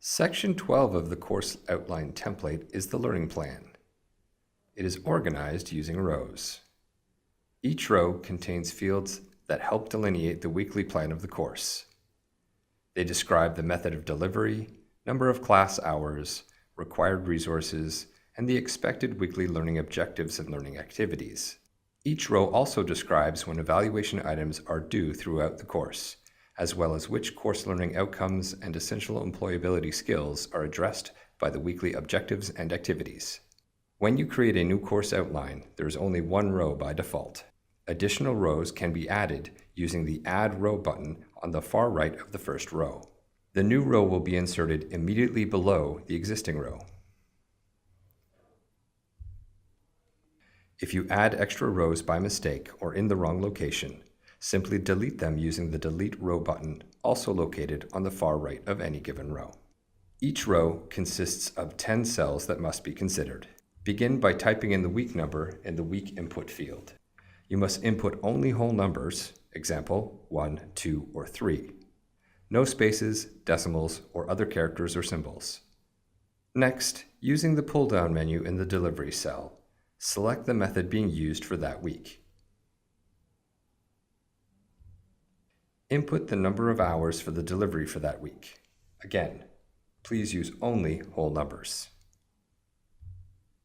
Section 12 of the course outline template is the learning plan. It is organized using rows. Each row contains fields that help delineate the weekly plan of the course. They describe the method of delivery, number of class hours, required resources, and the expected weekly learning objectives and learning activities. Each row also describes when evaluation items are due throughout the course, as well as which course learning outcomes and essential employability skills are addressed by the weekly objectives and activities. When you create a new course outline, there is only one row by default. Additional rows can be added using the Add Row button on the far right of the first row. The new row will be inserted immediately below the existing row. If you add extra rows by mistake or in the wrong location, simply delete them using the Delete Row button, also located on the far right of any given row. Each row consists of 10 cells that must be considered. Begin by typing in the week number in the week input field. You must input only whole numbers, example 1, 2, or 3. No spaces, decimals, or other characters or symbols. Next, using the pull-down menu in the delivery cell, select the method being used for that week. Input the number of hours for the delivery for that week. Again, please use only whole numbers.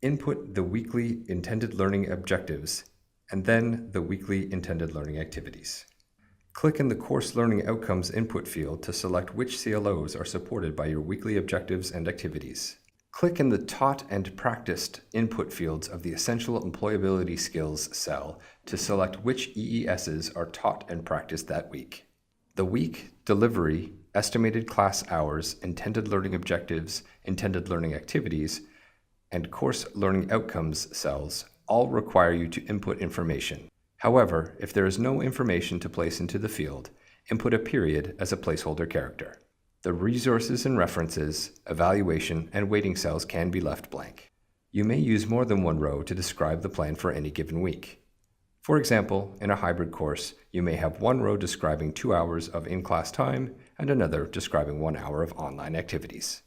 Input the weekly intended learning objectives and then the weekly intended learning activities. Click in the Course Learning Outcomes input field to select which CLOs are supported by your weekly objectives and activities. Click in the Taught and Practiced input fields of the Essential Employability Skills cell to select which EESs are taught and practiced that week. The week, delivery, estimated class hours, intended learning objectives, intended learning activities, and course learning outcomes cells all require you to input information. However, if there is no information to place into the field, input a period as a placeholder character. The resources and references, evaluation, and weighting cells can be left blank. You may use more than one row to describe the plan for any given week. For example, in a hybrid course, you may have one row describing 2 hours of in-class time and another describing 1 hour of online activities.